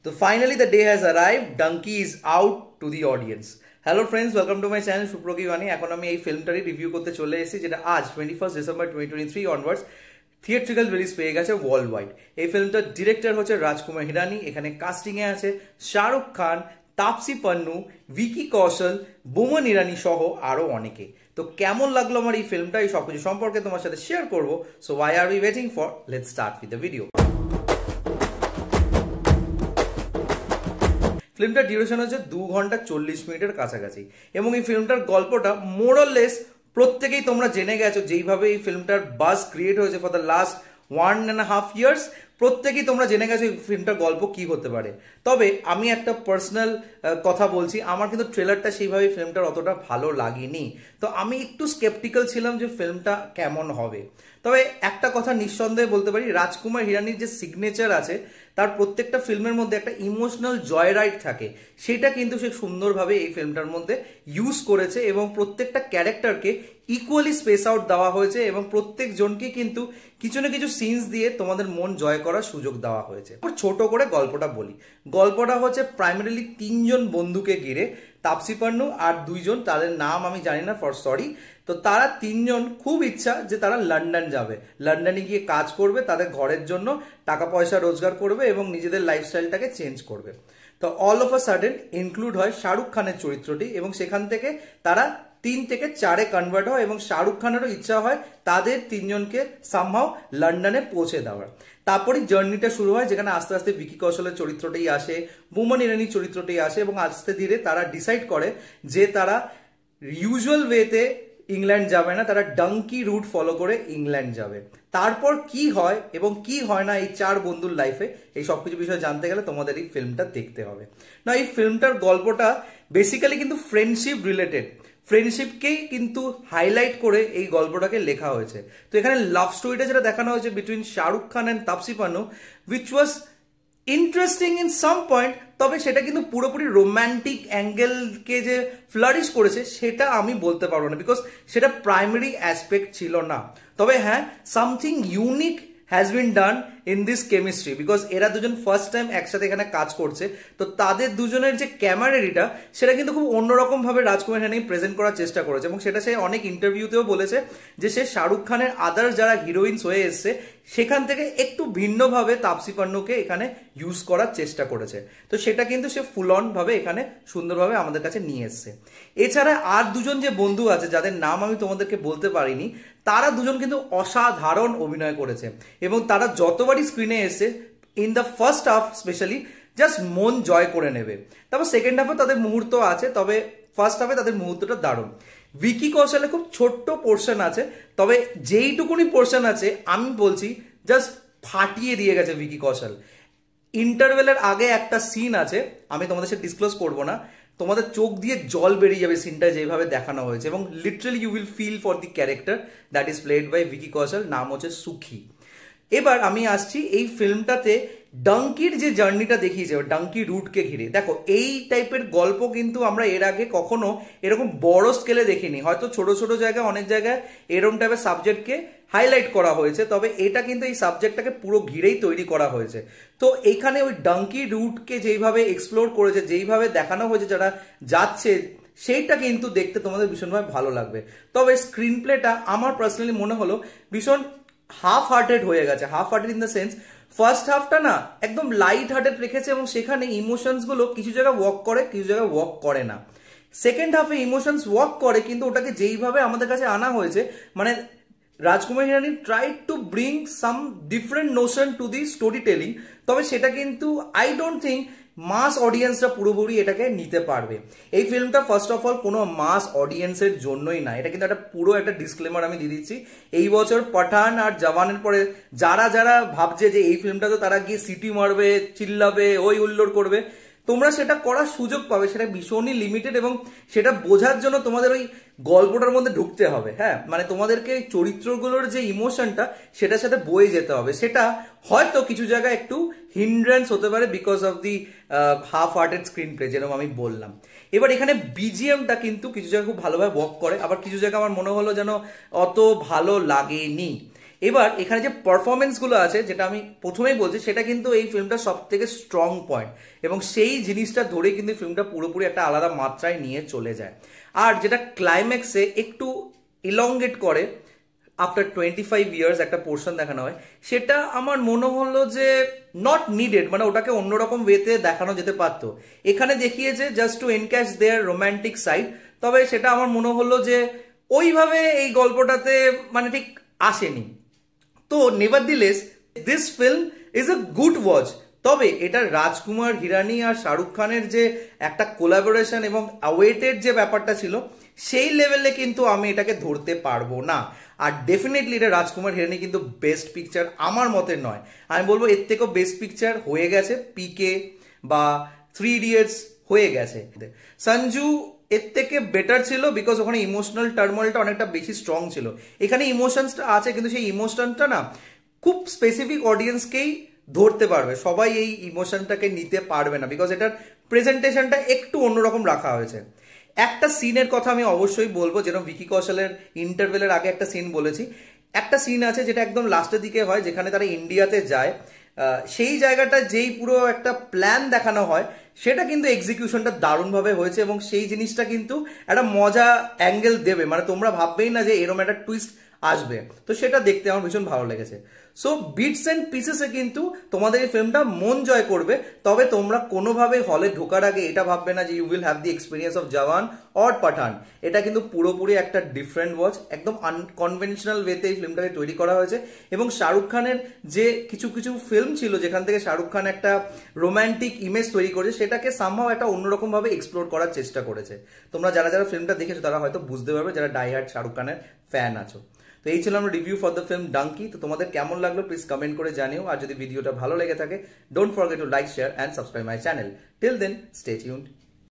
So finally the day has arrived. Donkey is out to the audience. Hello friends, welcome to my channel Suproki Vani. এখন আমি এই ফিল্মটারই review করতে চলে এসেছি যেটা আজ 21 ডিসেম্বর 2023 অনওয়ার্ডস থিয়েট্রিক্যাল রিলিজ পেয়ে গেছে ওয়ার্ল্ড ওয়াইড। এই ফিল্মটার ডিরেক্টর হচ্ছে রাজকুমার হিরানি। এখানে কাস্টিং এ আছে শাহরুখ খান, তাপসি পান্নু, ভিকি কৌশল, বোমান ইরানি সহ আরো অনেকে। তো কেমন লাগলো আমার এই ফিল্মটা, এই সবকিছু সম্পর্কে তোমার সাথে শেয়ার করবো। So why are we waiting for, let's start with the video. ফিল্মটার ডিউরেশন হচ্ছে 2 ঘন্টা 40 মিনিটের কাছাকাছি এবং এই ফিল্মটার গল্পটা মোরলেস প্রত্যেকেই তোমরা জেনে গেছো। যেইভাবে এই ফিল্মটার বাজ ক্রিয়েট হয়েছে ফর দ্য লাস্ট 1.5 ইয়ার্স, প্রত্যেকেই তোমরা জেনে গেছো এই ফিল্মটার গল্প কি হতে পারে। তবে আমি একটা পার্সোনাল কথা বলছি, আমার কিন্তু ট্রেলারটা সেইভাবে ফিল্মটার অতটা ভালো লাগেনি। তো আমি একটু স্কেপটিক্যাল ছিলাম যে ফিল্মটা কেমন হবে। তবে একটা কথা নিঃসন্দেহে বলতে পারি, রাজকুমার হিরানির যে সিগনেচার আছে তার প্রত্যেকটা ফিল্মের মধ্যে একটা ইমোশনাল জয় রাইড থাকে, সেটা কিন্তু সে সুন্দরভাবে এই ফিল্মটার মধ্যে ইউজ করেছে এবং প্রত্যেকটা ক্যারেক্টারকে ইকুয়ালি স্পেস আউট দেওয়া হয়েছে এবং প্রত্যেক জনকে কিন্তু কিছু না কিছু সিনস দিয়ে তোমাদের মন জয় করার সুযোগ দেওয়া হয়েছে। ছোট করে গল্পটা বলি। গল্পটা হচ্ছে প্রাইমারিলি 3 জন বন্ধুকে ঘিরে, তাপসি পান্নু আর 2 জন, তাদের নাম আমি জানি না ফর সরি। তো তারা 3 জন খুব ইচ্ছা যে তারা লন্ডন যাবে, লন্ডনে গিয়ে কাজ করবে, তাদের ঘরের জন্য টাকা পয়সা রোজগার করবে এবং নিজেদের লাইফস্টাইলটাকে চেঞ্জ করবে। তো all of a sudden include হয় শাহরুখ খানের চরিত্রটি এবং সেখান থেকে তারা 3 থেকে 4-এ কনভার্ট হয় এবং শাহরুখ খানেরও ইচ্ছা হয় তাদের 3 জনকে সামহাও লন্ডনে পৌঁছে দেওয়ার। তারপরেই জার্নিটা শুরু হয়, যেখানে আস্তে আস্তে ভিকি কৌশলের চরিত্রটাই আসে, বোমান ইরানির চরিত্রটাই আসে এবং আস্তে ধীরে তারা ডিসাইড করে যে তারা ইউজুয়াল ওয়েতে ইংল্যান্ড যাবে না, তারা ডাঙ্কি রুট ফলো করে ইংল্যান্ড যাবে। তারপর কি হয় এবং কি হয় না এই 4 বন্ধুর লাইফে, এই সবকিছু বিষয়ে জানতে গেলে তোমাদের এই ফিল্মটা দেখতে হবে। না, এই ফিল্মটার গল্পটা বেসিক্যালি কিন্তু ফ্রেন্ডশিপ রিলেটেড, ফ্রেন্ডশিপকেই কিন্তু হাইলাইট করে এই গল্পটাকে লেখা হয়েছে। তো এখানে লাভ স্টোরিটা যেটা দেখানো হয়েছে between Shahrukh Khan and Taapsee Pannu, which was interesting in some point, তবে সেটা কিন্তু পুরোপুরি রোম্যান্টিক অ্যাঙ্গেলকে যে ফ্লারিশ করেছে সেটা আমি বলতে পারবো না, বিকজ সেটা প্রাইমারি অ্যাসপেক্ট ছিল না। তবে হ্যাঁ, something unique has been done in this chemistry, because এরা দুজন ফার্স্ট টাইম একসাথে এখানে কাজ করছে। তো তাদের দুজনের যে ক্যামেরারিটা সেটা কিন্তু খুব অন্যরকম ভাবে রাজকুমার হিরানি প্রেজেন্ট করার চেষ্টা করেছে এবং সেটা সে অনেক ইন্টারভিউতেও বলেছে যে সে শাহরুখ খানের আদার্স যারা হিরোইনস হয়ে এসছে সেখান থেকে একটু ভিন্নভাবে তাপসি পান্নুকে এখানে ইউজ করার চেষ্টা করেছে। তো সেটা কিন্তু সে ফুল অন ভাবে এখানে সুন্দরভাবে আমাদের কাছে নিয়ে এসছে। এছাড়া আর 2 জন যে বন্ধু আছে যাদের নাম আমি তোমাদেরকে বলতে পারিনি, তারা 2 জন কিন্তু অসাধারণ অভিনয় করেছে এবং তারা যতবারই স্ক্রিনে এসে in the first half specially just মন জয় করে নেবে। তারপর সেকেন্ড হাফে তাদের মুহূর্ত আছে, তবে ফার্স্ট হাফে তাদের মুহূর্তটা দারুণ। ভিকি কৌশলে খুব ছোট্ট পোর্শন আছে, তবে যেইটুকুনি পোর্শন আছে আমি বলছি জাস্ট ফাটিয়ে দিয়ে গেছে ভিকি কৌশল। ইন্টারভেলের আগে একটা সিন আছে, আমি তোমাদের সাথে ডিসক্লোজ করবো না, তোমাদের চোখ দিয়ে জল বেরিয়ে যাবে সিনটা যেভাবে দেখানো হয়েছে এবং literally you will feel for the character that is played by Vicky Kaushal, নাম হচ্ছে সুখী। এবার আমি আসছি এই ফিল্মটাতে ডাঙ্কির যে জার্নিটা দেখিয়েছে, ডাঙ্কি রুটকে ঘিরে। দেখো, এই টাইপের গল্প কিন্তু আমরা এর আগে কখনো এরকম বড় স্কেলে দেখিনি। হয়তো ছোট ছোট জায়গায়, অনেক জায়গায় এরকম টাইপের সাবজেক্টকে হাইলাইট করা হয়েছে, তবে এটা কিন্তু এই সাবজেক্টটাকে পুরো ঘিরেই তৈরি করা হয়েছে। তো এখানে ওই ডাঙ্কি রুটকে যেইভাবে এক্সপ্লোর করেছে, যেইভাবে দেখানো হয়েছে যারা যাচ্ছে, সেইটা কিন্তু দেখতে তোমাদের ভীষণভাবে ভালো লাগবে। তবে স্ক্রিন প্লেটা আমার পার্সোনালি মনে হলো ভীষণ হাফ হার্টেড হয়ে গেছে। Half hearted in the sense, first হাফটা না একদম লাইট হার্টেড রেখেছে এবং সেখানে ইমোশনস গুলো কিছু জায়গায় ওয়ার্ক করে, কিছু জায়গায় ওয়ার্ক করে না। সেকেন্ড হাফে ইমোশনস ওয়ার্ক করে, কিন্তু ওটাকে যেইভাবে আমাদের কাছে আনা হয়েছে, মানে Rajkumar Hirani tried to bring some different notion to the story telling, তবে সেটা কিন্তু আই ডোন্ট থিঙ্ক মাস অডিয়েন্সরা পুরোপুরি এটাকে নিতে পারবে। এই ফিল্মটা ফার্স্ট অফ অল কোনো মাস অডিয়েন্সের জন্যই না, এটা কিন্তু একটা পুরো একটা ডিসক্লেমার আমি দিয়ে দিচ্ছি। এই বছর পাঠান আর জওয়ানের পরে যারা যারা ভাবছে যে এই ফিল্মটা তো তারা গিয়ে সিটি মারবে, চিল্লাবে, ওই উল্লোড় করবে, তোমরা সেটা করার সুযোগ পাবে, সেটা ভীষণই লিমিটেড এবং সেটা বোঝার জন্য তোমাদের ওই গল্পটার মধ্যে ঢুকতে হবে। হ্যাঁ, মানে তোমাদেরকে চরিত্রগুলোর যে ইমোশনটা সেটার সাথে বয়ে যেতে হবে। সেটা হয়তো কিছু জায়গায় একটু হিন্ড্রেন্স হতে পারে because of the half hearted screen play, যেরকম আমি বললাম। এবার এখানে বিজিএমটা কিন্তু কিছু জায়গায় খুব ভালোভাবে ওয়ার্ক করে, আবার কিছু জায়গায় আমার মনে হলো যেন অত ভালো লাগেনি। এবার এখানে যে পারফরমেন্সগুলো আছে, যেটা আমি প্রথমেই বলছি, সেটা কিন্তু এই ফিল্মটার সব থেকে স্ট্রং পয়েন্ট, এবং সেই জিনিসটা ধরে কিন্তু ফিল্মটা পুরোপুরি একটা আলাদা মাত্রায় নিয়ে চলে যায়। আর যেটা ক্লাইম্যাক্সে একটু ইলংগেট করে, আফটার 25 ইয়ার্স একটা পোর্শন দেখানো হয়, সেটা আমার মনে হলো যে নট নিডেড, মানে ওটাকে অন্যরকম ওয়েতে দেখানো যেতে পারতো। এখানে দেখিয়েছে জাস্ট টু এনক্যাশ দেয়ার রোম্যান্টিক সাইড, তবে সেটা আমার মনে হলো যে ওইভাবে এই গল্পটাতে মানে ঠিক আসেনি। তো নেভারদিলেস this film is a good watch. তবে এটা রাজকুমার হিরানি আর শাহরুখ খানের যে একটা কোলাবোরেশন এবং অ্যাওয়েটেড যে ব্যাপারটা ছিল, সেই লেভেলে কিন্তু আমি এটাকে ধরতে পারবো না। আর ডেফিনেটলি এটা রাজকুমার হিরানি কিন্তু বেস্ট পিকচার আমার মতে নয়, আমি বলবো এর থেকেও বেস্ট পিকচার হয়ে গেছে পিকে বা 3 ইডিয়টস হয়ে গেছে। সঞ্জু এর থেকে বেটার ছিল, বিকজ ওখানে ইমোশনাল টার্মোলটা অনেকটা বেশি স্ট্রং ছিল। এখানে ইমোশনসটা আছে, কিন্তু সেই ইমোশনটা না খুব স্পেসিফিক অডিয়েন্সকেই ধরতে পারবে, সবাই এই ইমোশনটাকে নিতে পারবে না, বিকজ এটার প্রেজেন্টেশনটা একটু অন্যরকম রাখা হয়েছে। একটা সিনের কথা আমি অবশ্যই বলবো, যেরকম ভিকি কৌশলের ইন্টারভেলের আগে একটা সিন বলেছি, একটা সিন আছে যেটা একদম লাস্টের দিকে হয়, যেখানে তারা ইন্ডিয়াতে যায়। সেই জায়গাটা যেই পুরো একটা প্ল্যান দেখানো হয়, সেটা কিন্তু এক্সিকিউশনটা দারুণভাবে হয়েছে, এবং সেই জিনিসটা কিন্তু একটা মজা অ্যাঙ্গেল দেবে, মানে তোমরা ভাববেই না যে এরকম একটা টুইস্ট আসবে। তো সেটা দেখতে আমার ভীষণ ভালো লেগেছে। সো বিটস অ্যান্ড পিসেসে কিন্তু তোমাদের এই ফিল্মটা মন জয় করবে, তবে তোমরা কোনোভাবে হলে ঢোকার আগে এটা ভাববে না যে you will have the experience of Jawan or Pathaan. এটা কিন্তু পুরোপুরি একটা ডিফারেন্ট ওয়াচ, একদম আনকনভেনশনাল ওয়েতে এই ফিল্মটাকে তৈরি করা হয়েছে। এবং শাহরুখ খানের যে কিছু কিছু ফিল্ম ছিল যেখান থেকে শাহরুখ খান একটা রোম্যান্টিক ইমেজ তৈরি করেছে, সেটাকে সামহাও একটা অন্যরকম ভাবে এক্সপ্লোর করার চেষ্টা করেছে। তোমরা যারা যারা ফিল্মটা দেখেছো তারা হয়তো বুঝতে পারবে, যারা ডাই হার্ড শাহরুখ খানের ফ্যান আছো। তো এই ছিল আমার review for the film Dunki. তো তোমাদের কেমন লাগলো প্লিজ কমেন্ট করে জানিও, আর যদি ভিডিওটা ভালো লেগে থাকে don't forget to like, share and subscribe my channel. Till then stay tuned.